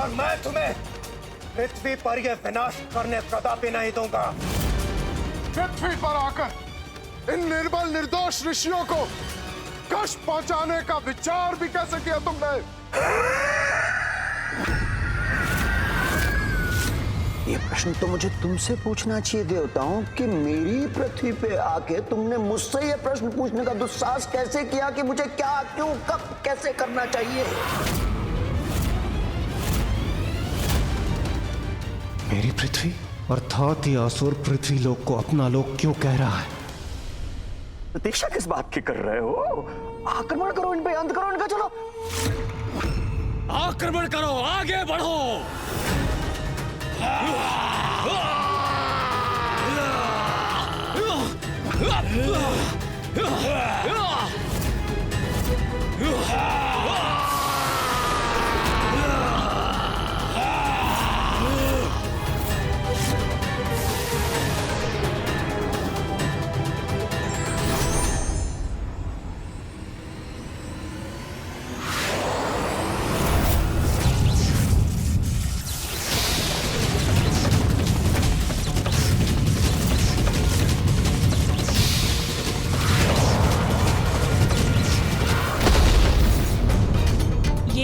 और मैं तुम्हें पृथ्वी पर यह विनाश करने कदापि नहीं दूंगा। पृथ्वी पर आकर इन निर्बल निर्दोष ऋषियों को कष्ट पहुंचाने का विचार भी कैसे किया तुमने? ये प्रश्न तो मुझे तुमसे पूछना चाहिए देवताओं कि मेरी पृथ्वी पे आके तुमने मुझसे ये प्रश्न पूछने का दुस्साहस कैसे किया कि मुझे क्या, क्यों, कब, कैसे करना चाहिए? मेरी पृथ्वी अर्थात ये असुर पृथ्वी लोक को अपना लोक क्यों कह रहा है? प्रतीक्षा किस बात की कर रहे हो? आक्रमण करो इन पे, अंत करो इनका। चलो आक्रमण करो, आगे बढ़ो।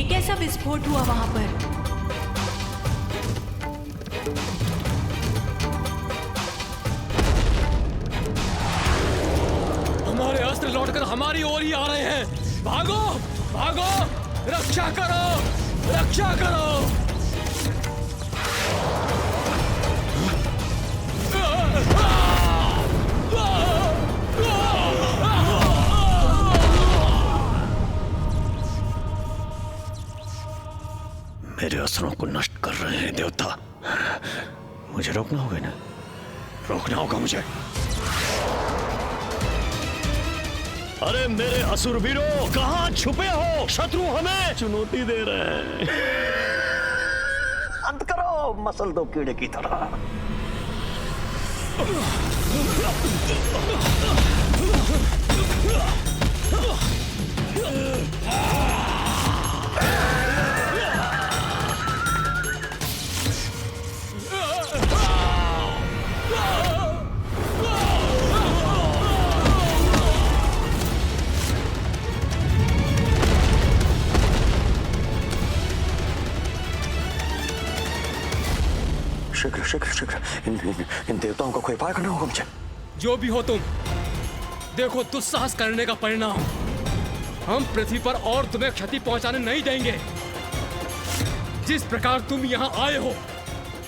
कैसा विस्फोट हुआ वहां पर? हमारे अस्त्र लौटकर हमारी ओर ही आ रहे हैं। भागो भागो, रक्षा करो, रक्षा करो। मेरे अस्त्रों को नष्ट कर रहे हैं देवता। मुझे रोकना होगा ना, रोकना होगा मुझे। अरे मेरे असुरवीरों, कहां छुपे हो? शत्रु हमें चुनौती दे रहे हैं। अंत करो, मसल दो कीड़े की तरह। शीघ्र शीघ्र शीघ्र इन देवताओं का कोई उपाय करना होगा मुझे। जो भी हो तुम, देखो दुस्साहस करने का परिणाम। हम पृथ्वी पर और तुम्हें क्षति पहुंचाने नहीं देंगे। जिस प्रकार तुम यहाँ आए हो,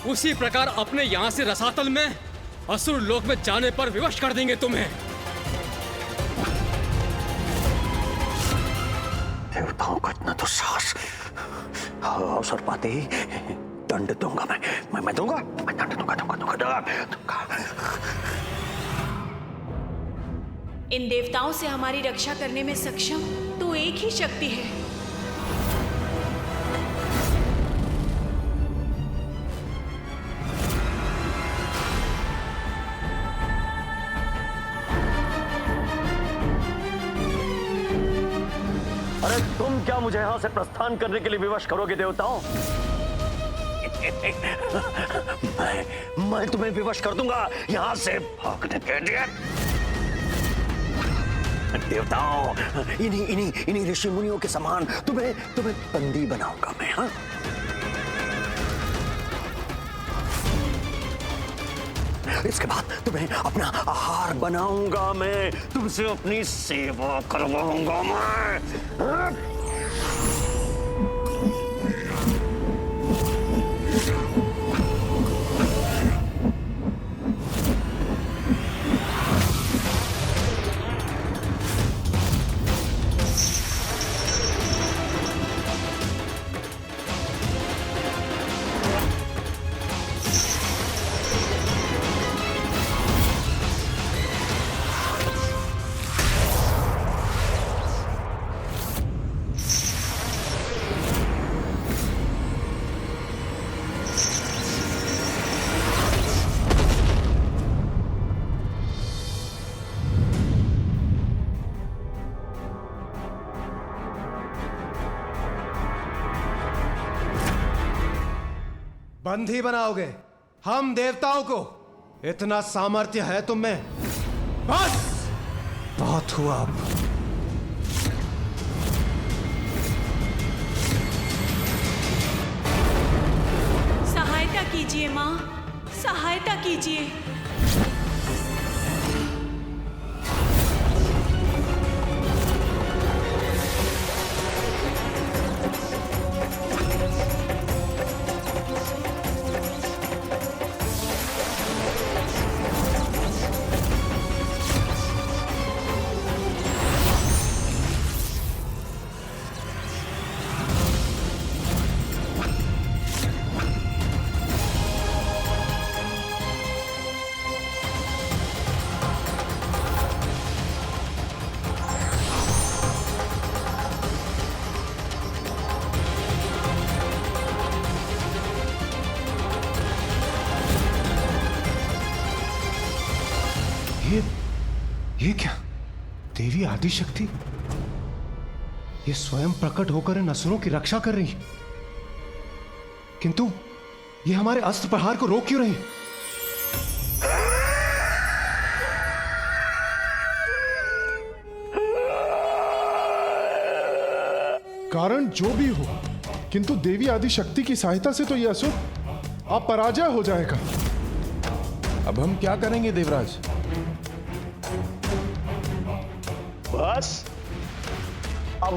उसी प्रकार अपने यहाँ से रसातल में असुर लोक में जाने पर विवश कर देंगे तुम्हें। देवताओं का इतना दुस्साहस, अवसर पाते ही दंड दूंगा। मैं दूंगा, मैं दंड दूंगा। इन देवताओं से हमारी रक्षा करने में सक्षम तो एक ही शक्ति है। अरे तुम क्या मुझे यहाँ से प्रस्थान करने के लिए विवश करोगे देवताओं? मैं तुम्हें विवश कर दूंगा यहाँ से भागने के लिए। देवताओं, इन्हीं ऋषि मुनियों के समान तुम्हें बंदी बनाऊंगा मैं। हाँ, इसके बाद तुम्हें अपना आहार बनाऊंगा मैं, तुमसे अपनी सेवा करवाऊंगा मैं। हाँ? बंदी बनाओगे हम देवताओं को? इतना सामर्थ्य है तुम में? बस बहुत हुआ अब। सहायता कीजिए माँ, सहायता कीजिए। ये क्या? देवी आदिशक्ति ये स्वयं प्रकट होकर इन असुरों की रक्षा कर रही है, किंतु ये हमारे अस्त्र प्रहार को रोक क्यों रही? कारण जो भी हो, किंतु देवी आदिशक्ति की सहायता से तो यह असुर अब पराजय हो जाएगा। अब हम क्या करेंगे देवराज? बस अब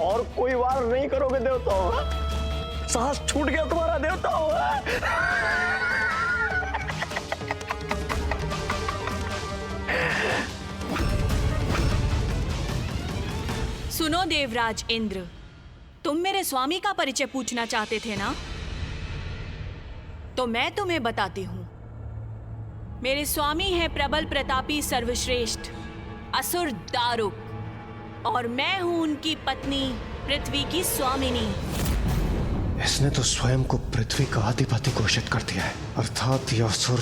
और कोई वार नहीं करोगे देवताओं? साहस छूट गया तुम्हारा देवताओं? सुनो देवराज इंद्र, तुम मेरे स्वामी का परिचय पूछना चाहते थे ना? तो मैं तुम्हें बताती हूं। मेरे स्वामी हैं प्रबल प्रतापी सर्वश्रेष्ठ असुर दारुक, और मैं हूं उनकी पत्नी पृथ्वी की स्वामिनी। इसने तो स्वयं को पृथ्वी का अधिपति घोषित कर दिया है, अर्थात यह असुर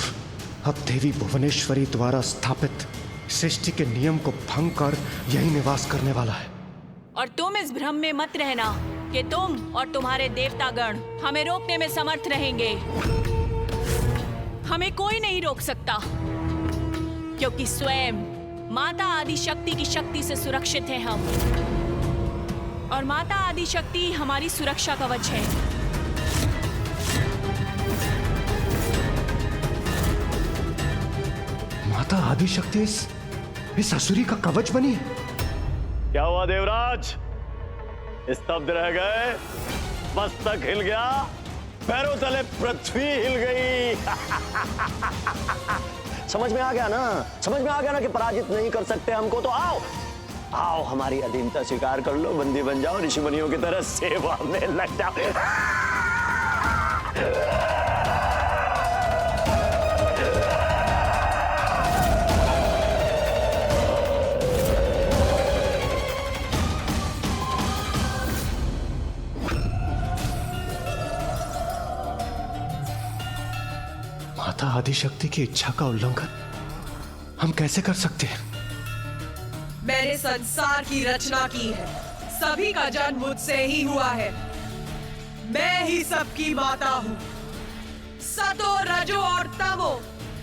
अब देवी भुवनेश्वरी द्वारा स्थापित सृष्टि के नियम को भंग कर यही निवास करने वाला है। और तुम इस भ्रम में मत रहना कि तुम और तुम्हारे देवतागण हमें रोकने में समर्थ रहेंगे। हमें कोई नहीं रोक सकता, क्योंकि स्वयं माता आदिशक्ति की शक्ति से सुरक्षित हैं हम, और माता आदिशक्ति हमारी सुरक्षा कवच है। माता आदिशक्ति इस असुरी का कवच बनी है। क्या हुआ देवराज? स्तब्ध रह गए? मस्तक हिल गया, पैरों तले पृथ्वी हिल गई। समझ में आ गया ना? समझ में आ गया ना कि पराजित नहीं कर सकते हमको? तो आओ आओ, हमारी अधीनता स्वीकार कर लो, बंदी बन जाओ, ऋषि मुनियों की तरह सेवा में लग जाओ। माता आदिशक्ति की इच्छा का उल्लंघन हम कैसे कर सकते हैं? मैंने संसार की रचना की है, सभी का जन्म मुझसे ही हुआ है। मैं ही सबकी माता हूँ। सतो, रजो और तमो,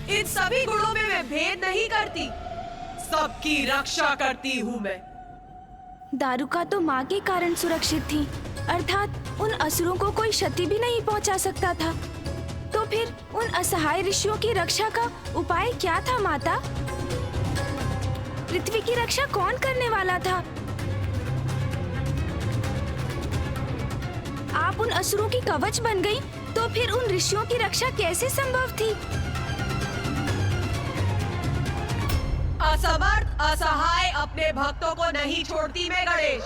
इन सभी गुणों में मैं भेद नहीं करती, सबकी रक्षा करती हूँ मैं। दारुका तो माँ के कारण सुरक्षित थी, अर्थात उन असुरों को कोई क्षति भी नहीं पहुँचा सकता था। तो फिर उन असहाय ऋषियों की रक्षा का उपाय क्या था माता? पृथ्वी की रक्षा कौन करने वाला था? आप उन असुरों की कवच बन गई, तो फिर उन ऋषियों की रक्षा कैसे संभव थी? असमर्थ असहाय अपने भक्तों को नहीं छोड़ती मैं गणेश।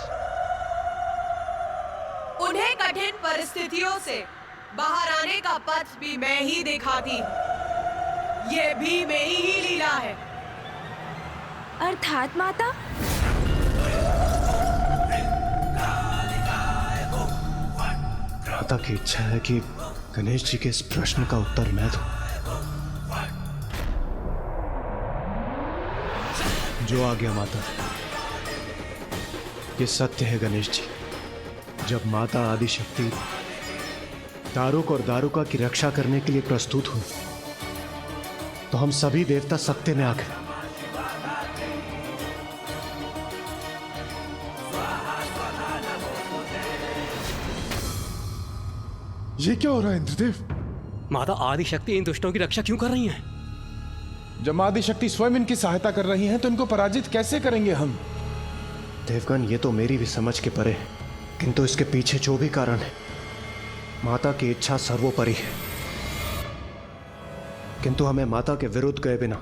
उन्हें कठिन परिस्थितियों से बाहर आने का पथ भी मैं ही दिखाती हूँ। ये भी मेरी ही लीला है। अर्थात माता? माता की इच्छा है कि गणेश जी के इस प्रश्न का उत्तर मैं दूं। जो आ गया माता, ये सत्य है गणेश जी। जब माता आदिशक्ति दारुक और दारुका की रक्षा करने के लिए प्रस्तुत हुई तो हम सभी देवता सत्य में आ गए। ये क्या हो रहा है इंद्रदेव? माता आदिशक्ति इन दुष्टों की रक्षा क्यों कर रही हैं? जब आदिशक्ति स्वयं इनकी सहायता कर रही हैं तो इनको पराजित कैसे करेंगे हम? देवगण, ये तो मेरी भी समझ के परे है, किंतु इसके पीछे जो भी कारण है, माता की इच्छा सर्वोपरि है। किंतु हमें माता के विरुद्ध गए बिना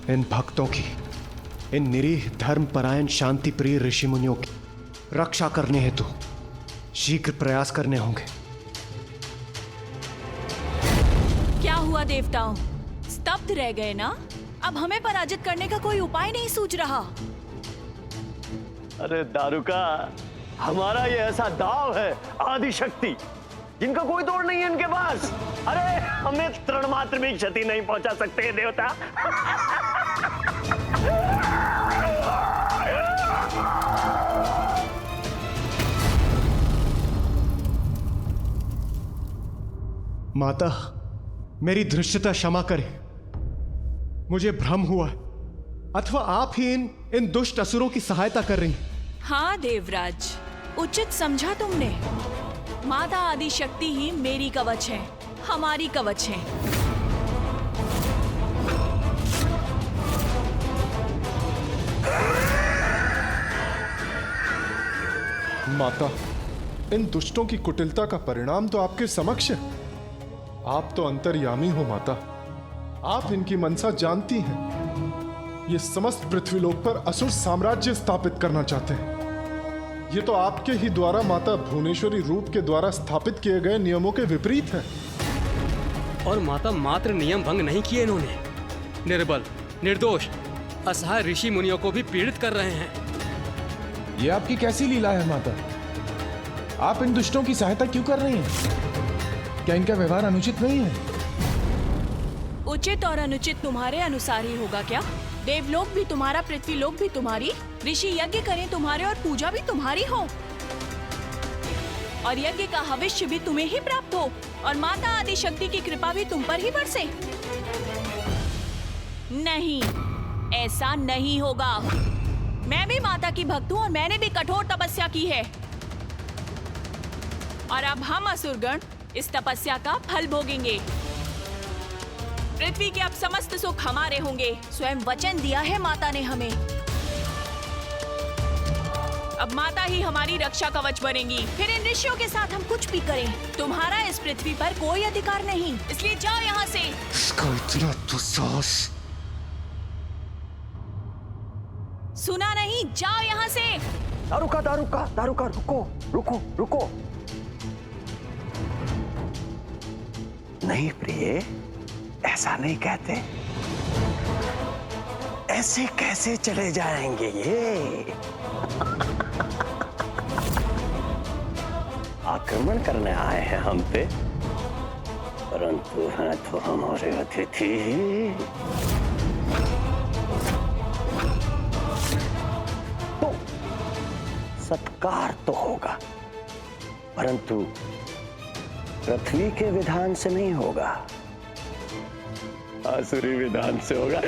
इन भक्तों की, इन निरीह धर्मपरायण शांति प्रिय ऋषि मुनियों की रक्षा करने हेतु शीघ्र प्रयास करने होंगे। क्या हुआ देवताओं? स्तब्ध रह गए ना? अब हमें पराजित करने का कोई उपाय नहीं सूझ रहा। अरे दारुका, हमारा ये ऐसा दाव है आदिशक्ति, जिनका कोई तोड़ नहीं है इनके पास। अरे हमें तृण मात्र भी क्षति नहीं पहुंचा सकते हैं देवता। माता, मेरी धृष्टता क्षमा करें, मुझे भ्रम हुआ, अथवा आप ही इन दुष्ट असुरों की सहायता कर रही हैं। हाँ देवराज, उचित समझा तुमने। माता आदिशक्ति ही मेरी कवच है, हमारी कवच है। माता, इन दुष्टों की कुटिलता का परिणाम तो आपके समक्ष है। आप तो अंतर्यामी हो माता, आप इनकी मनसा जानती हैं। ये समस्त पृथ्वीलोक पर असुर साम्राज्य स्थापित करना चाहते हैं। ये तो आपके ही द्वारा माता भुवनेश्वरी रूप के द्वारा स्थापित किए गए नियमों के विपरीत है। और माता मात्र नियम भंग नहीं किए इन्होंने, निर्बल, निर्दोष, असहाय ऋषि मुनियों को भी पीड़ित कर रहे हैं। ये आपकी कैसी लीला है माता? आप इन दुष्टों की सहायता क्यों कर रही हैं? क्या इनका व्यवहार अनुचित नहीं है? उचित और अनुचित तुम्हारे अनुसार ही होगा क्या? देवलोक भी तुम्हारा, पृथ्वीलोक भी तुम्हारी, ऋषि यज्ञ करें तुम्हारे और पूजा भी तुम्हारी हो, और यज्ञ का भविष्य भी तुम्हें ही प्राप्त हो, और माता आदिशक्ति की कृपा भी तुम पर ही बरसे। नहीं, ऐसा नहीं होगा। मैं भी माता की भक्त हूँ और मैंने भी कठोर तपस्या की है, और अब हम असुरगण इस तपस्या का फल भोगेंगे। पृथ्वी के अब समस्त सुख हमारे होंगे, स्वयं वचन दिया है माता ने हमें। अब माता ही हमारी रक्षा कवच बनेंगी, फिर इन ऋषियों के साथ हम कुछ भी करें, तुम्हारा इस पृथ्वी पर कोई अधिकार नहीं, इसलिए जाओ यहाँ से। इसका इतना दुस्साहस! सुना नहीं? जाओ यहाँ से। दारुका, दारुका, दारुका, रुको, रुको, रुको। नहीं प्रिय, ऐसा नहीं कहते। ऐसे कैसे चले जाएंगे ये? आक्रमण करने आए हैं हम पे, परंतु हैं तो हमारे अतिथि। तो सत्कार तो होगा, परंतु पृथ्वी के विधान से नहीं होगा, आसुरी विधान से होगा।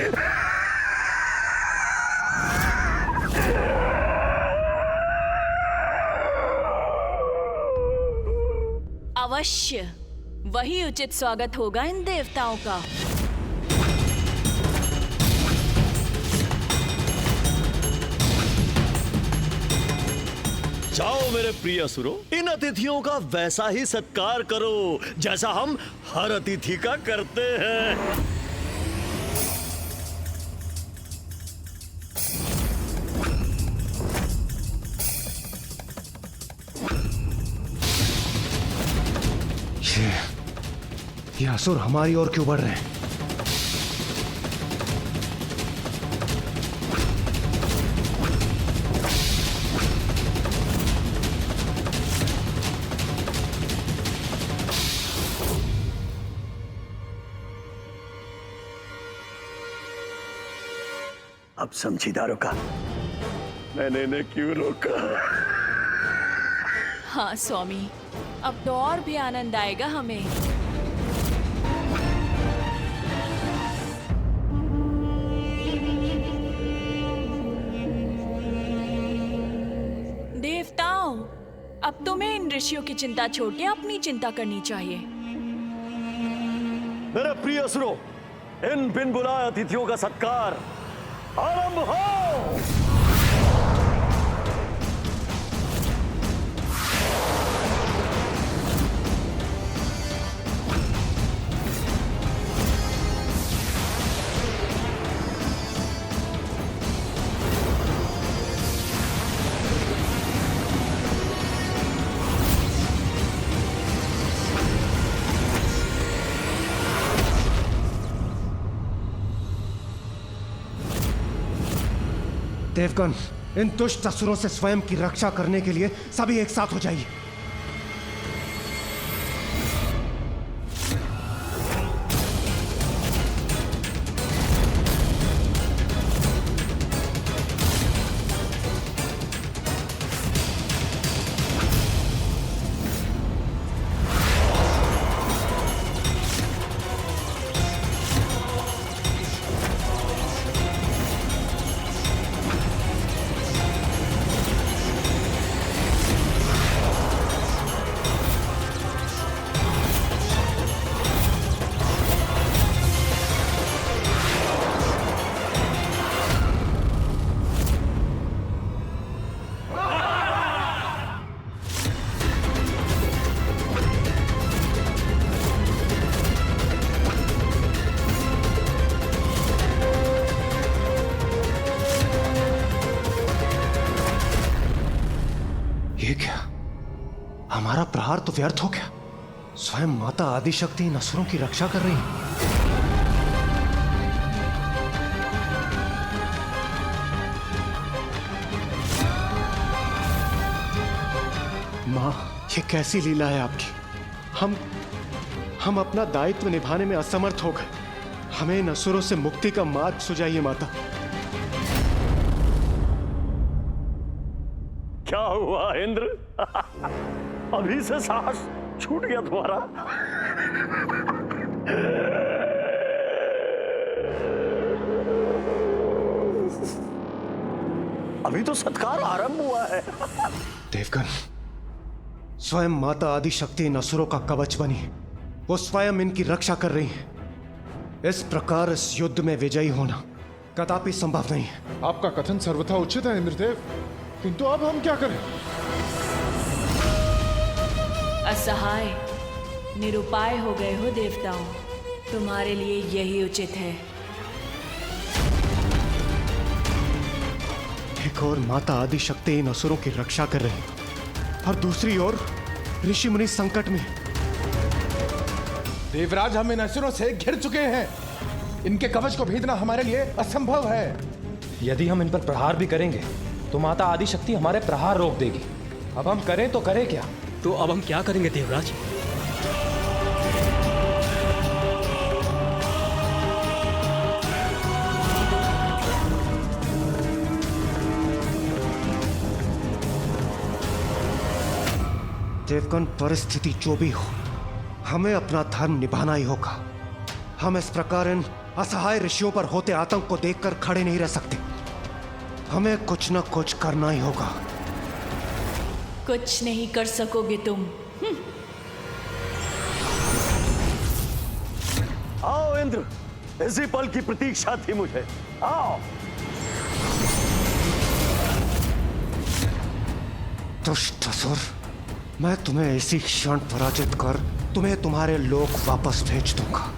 अवश्य, वही उचित स्वागत होगा इन देवताओं का। जाओ मेरे प्रिय असुरों, इन अतिथियों का वैसा ही सत्कार करो जैसा हम हर अतिथि का करते हैं। ये असुर हमारी ओर क्यों बढ़ रहे हैं? अब समझी दारुका, मैंने इन्हें क्यों रोका। हाँ स्वामी, अब तो और भी आनंद आएगा हमें। देवताओं, अब तुम्हें इन ऋषियों की चिंता छोड़ के अपनी चिंता करनी चाहिए। मेरे प्रिय असुरों, इन बिन बुलाए अतिथियों का सत्कार आरंभ हो। देवगण, इन दुष्ट असुरों से स्वयं की रक्षा करने के लिए सभी एक साथ हो जाइए। ये क्या? हमारा प्रहार तो व्यर्थ हो गया। स्वयं माता आदिशक्ति इन असुरों की रक्षा कर रही है। मां, ये कैसी लीला है आपकी? हम अपना दायित्व निभाने में असमर्थ हो गए। हमें इन असुरों से मुक्ति का मार्ग सुझाइए माता। क्या हुआ इंद्र? अभी से साहस छूट गया तुम्हारा? अभी तो सत्कार आरंभ हुआ है। देवगण, स्वयं माता आदिशक्ति इन असुरों का कवच बनी। वो स्वयं इनकी रक्षा कर रही है। इस प्रकार इस युद्ध में विजयी होना कदापि संभव नहीं है। आपका कथन सर्वथा उचित है इंद्रदेव, किंतु अब हम क्या करें? असहाय, निरुपाय हो गए हो देवताओं। तुम्हारे लिए यही उचित है। एक ओर माता आदिशक्ति इन असुरों की रक्षा कर रही है और दूसरी ओर ऋषि मुनि संकट में। देवराज, हम इन असुरों से घिर चुके हैं। इनके कवच को भेदना हमारे लिए असंभव है। यदि हम इन पर प्रहार भी करेंगे तो माता आदिशक्ति हमारे प्रहार रोक देगी। अब हम करें तो करें क्या? तो अब हम क्या करेंगे देवराज? देवगण, परिस्थिति जो भी हो, हमें अपना धर्म निभाना ही होगा। हम इस प्रकार इन असहाय ऋषियों पर होते आतंक को देखकर खड़े नहीं रह सकते। हमें कुछ न कुछ करना ही होगा। कुछ नहीं कर सकोगे तुम। आओ इंद्र, इसी पल की प्रतीक्षा थी मुझे। आओ। दुष्ट असुर, मैं तुम्हें इसी क्षण पराजित कर तुम्हें तुम्हारे लोक वापस भेज दूंगा।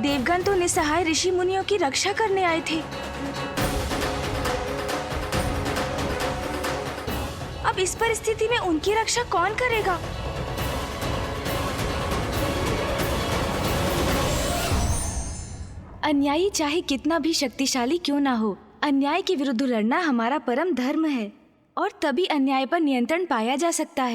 देवगण तो निसहाय ऋषि मुनियों की रक्षा करने आए थे। अब इस परिस्थिति में उनकी रक्षा कौन करेगा? अन्यायी चाहे कितना भी शक्तिशाली क्यों ना हो, अन्याय के विरुद्ध लड़ना हमारा परम धर्म है और तभी अन्याय पर नियंत्रण पाया जा सकता है।